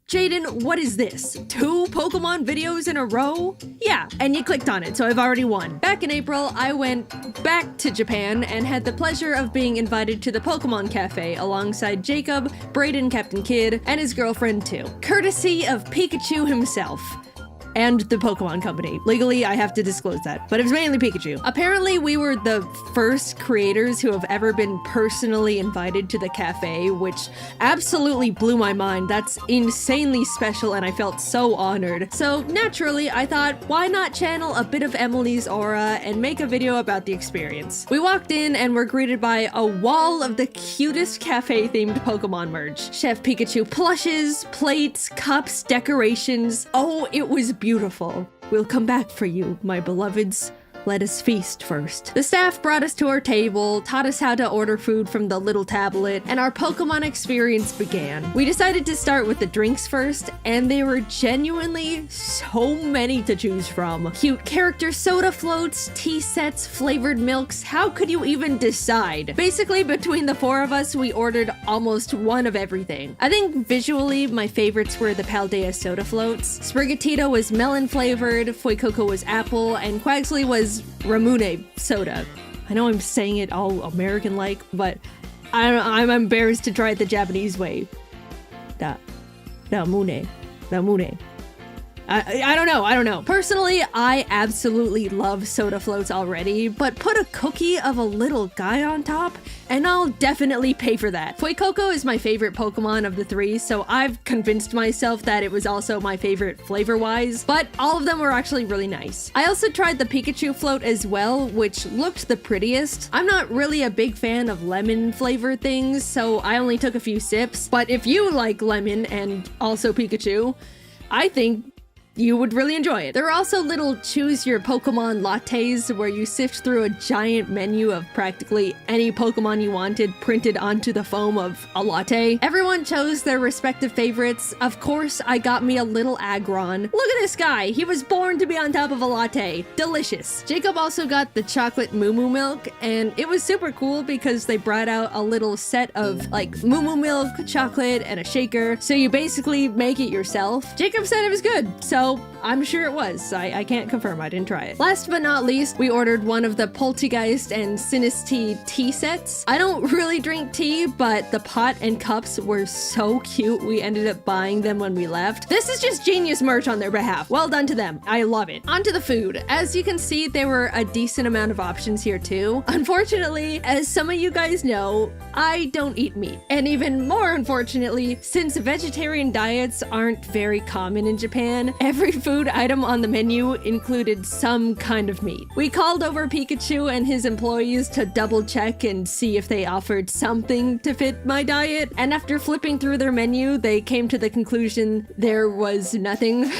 Jaiden, what is this? 2 Pokemon videos in a row? Yeah, and you clicked on it, so I've already won. Back in April, I went back to Japan and had the pleasure of being invited to the Pokemon Cafe alongside Jacob, Braden, Captain Kidd, and his girlfriend too. Courtesy of Pikachu himself. And the Pokemon Company. Legally, I have to disclose that, but it was mainly Pikachu. Apparently, we were the first creators who have ever been personally invited to the cafe, which absolutely blew my mind. That's insanely special, and I felt so honored. So naturally, I thought, why not channel a bit of Emily's aura and make a video about the experience? We walked in and were greeted by a wall of the cutest cafe-themed Pokemon merch. Chef Pikachu plushes, plates, cups, decorations. Oh, it was beautiful. We'll come back for you, my beloveds. Let us feast first. The staff brought us to our table, taught us how to order food from the little tablet, and our Pokemon experience began. We decided to start with the drinks first, and there were genuinely so many to choose from. Cute character soda floats, tea sets, flavored milks. How could you even decide? Basically, between the 4 of us, we ordered almost one of everything. I think visually, my favorites were the Paldea soda floats. Sprigatito was melon flavored, Fuecoco was apple, and Quaxley was Ramune soda. I know I'm saying it all American-like, but I'm embarrassed to try it the Japanese way. Ramune. I don't know. Personally, I absolutely love soda floats already, but put a cookie of a little guy on top, and I'll definitely pay for that. Fuecoco is my favorite Pokemon of the 3, so I've convinced myself that it was also my favorite flavor-wise, but all of them were actually really nice. I also tried the Pikachu float as well, which looked the prettiest. I'm not really a big fan of lemon flavored things, so I only took a few sips, but if you like lemon and also Pikachu, I think you would really enjoy it. There are also little choose your Pokemon lattes where you sift through a giant menu of practically any Pokemon you wanted printed onto the foam of a latte. Everyone chose their respective favorites. Of course, I got me a little Aggron. Look at this guy. He was born to be on top of a latte. Delicious. Jacob also got the chocolate Moo Moo milk, and it was super cool because they brought out a little set of like Moo Moo milk, chocolate, and a shaker. So you basically make it yourself. Jacob said it was good, so I'm sure it was. I can't confirm, I didn't try it. Last but not least, we ordered one of the Poltergeist and Sinistea tea sets. I don't really drink tea, but the pot and cups were so cute, we ended up buying them when we left. This is just genius merch on their behalf. Well done to them. I love it. On to the food. As you can see, there were a decent amount of options here too. Unfortunately, as some of you guys know, I don't eat meat. And even more unfortunately, since vegetarian diets aren't very common in Japan, every food item on the menu included some kind of meat. We called over Pikachu and his employees to double check and see if they offered something to fit my diet, and after flipping through their menu, they came to the conclusion there was nothing.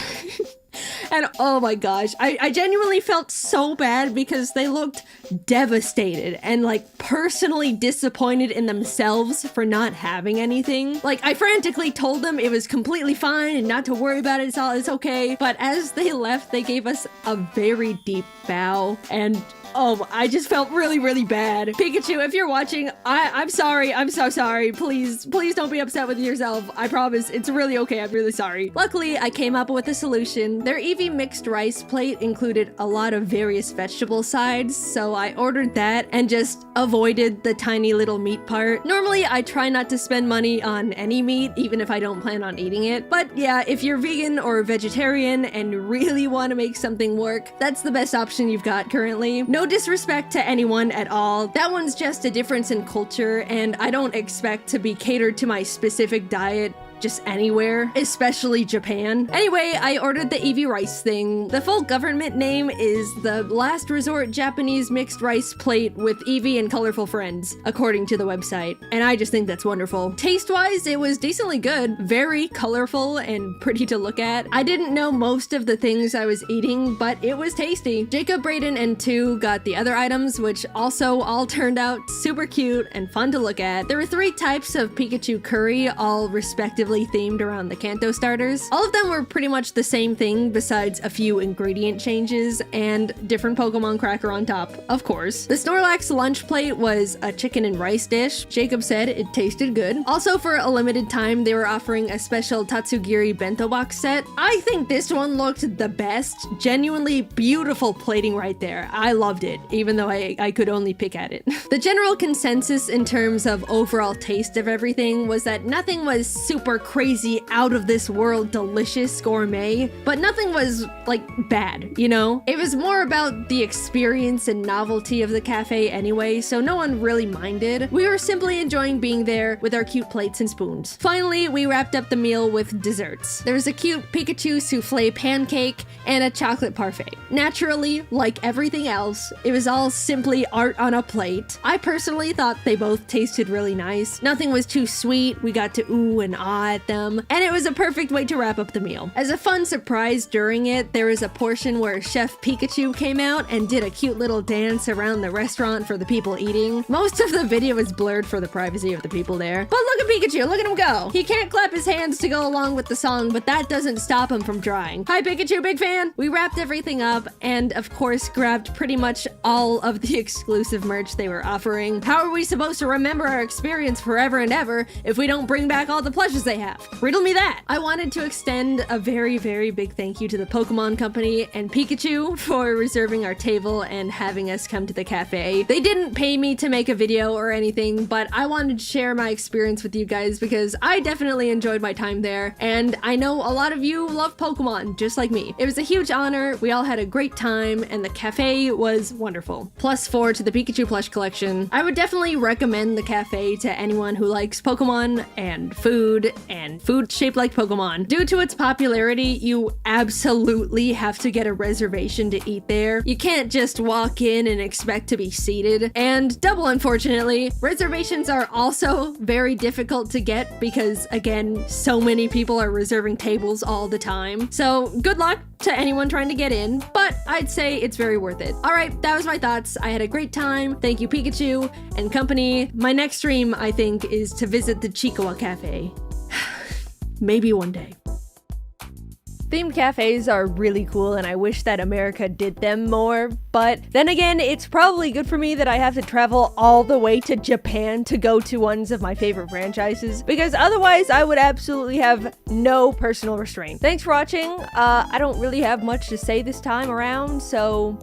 And oh my gosh, I genuinely felt so bad because they looked devastated and like personally disappointed in themselves for not having anything. Like I frantically told them it was completely fine and not to worry about it, it's okay. But as they left, they gave us a very deep bow, and oh, I just felt really, really bad. Pikachu, if you're watching, I'm sorry. I'm so sorry. Please don't be upset with yourself. I promise. It's really okay. I'm really sorry. Luckily, I came up with a solution. Their Eevee mixed rice plate included a lot of various vegetable sides, so I ordered that and just avoided the tiny little meat part. Normally, I try not to spend money on any meat, even if I don't plan on eating it. But yeah, if you're vegan or vegetarian and really want to make something work, that's the best option you've got currently. No disrespect to anyone at all. That one's just a difference in culture, and I don't expect to be catered to my specific diet just anywhere, especially Japan. Anyway, I ordered the Eevee rice thing. The full government name is the Last Resort Japanese Mixed Rice Plate with Eevee and Colorful Friends, according to the website. And I just think that's wonderful. Taste-wise, it was decently good, very colorful and pretty to look at. I didn't know most of the things I was eating, but it was tasty. Jacob, Braden, and 2 got the other items, which also all turned out super cute and fun to look at. There were 3 types of Pikachu curry, all respectively heavily themed around the Kanto starters. All of them were pretty much the same thing besides a few ingredient changes and different Pokemon cracker on top, of course. The Snorlax lunch plate was a chicken and rice dish. Jacob said it tasted good. Also, for a limited time, they were offering a special Tatsugiri bento box set. I think this one looked the best. Genuinely beautiful plating right there. I loved it, even though I could only pick at it. The general consensus in terms of overall taste of everything was that nothing was super crazy, out of this world, delicious gourmet, but nothing was like bad, you know? It was more about the experience and novelty of the cafe anyway, so no one really minded. We were simply enjoying being there with our cute plates and spoons. Finally, we wrapped up the meal with desserts. There was a cute Pikachu souffle pancake and a chocolate parfait. Naturally, like everything else, it was all simply art on a plate. I personally thought they both tasted really nice. Nothing was too sweet, we got to ooh and ah at them, and it was a perfect way to wrap up the meal. As a fun surprise during it, there was a portion where Chef Pikachu came out and did a cute little dance around the restaurant for the people eating. Most of the video is blurred for the privacy of the people there. But look at Pikachu, look at him go! He can't clap his hands to go along with the song, but that doesn't stop him from trying. Hi Pikachu, big fan! We wrapped everything up and of course grabbed pretty much all of the exclusive merch they were offering. How are we supposed to remember our experience forever and ever if we don't bring back all the plushes they have? Riddle me that! I wanted to extend a very, very big thank you to the Pokemon Company and Pikachu for reserving our table and having us come to the cafe. They didn't pay me to make a video or anything, but I wanted to share my experience with you guys because I definitely enjoyed my time there, and I know a lot of you love Pokemon just like me. It was a huge honor, we all had a great time, and the cafe was wonderful. +4 to the Pikachu plush collection. I would definitely recommend the cafe to anyone who likes Pokemon and food shaped like Pokemon. Due to its popularity, you absolutely have to get a reservation to eat there. You can't just walk in and expect to be seated. And double unfortunately, reservations are also very difficult to get because, again, so many people are reserving tables all the time. So good luck to anyone trying to get in, but I'd say it's very worth it. All right, that was my thoughts. I had a great time. Thank you, Pikachu and company. My next stream, I think, is to visit the Chikawa Cafe. Maybe one day. Themed cafes are really cool and I wish that America did them more, but then again, it's probably good for me that I have to travel all the way to Japan to go to ones of my favorite franchises, because otherwise I would absolutely have no personal restraint. Thanks for watching. I don't really have much to say this time around, so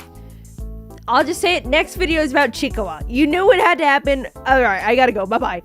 I'll just say it. Next video is about Chikawa. You knew it had to happen. Alright, I gotta go. Bye-bye.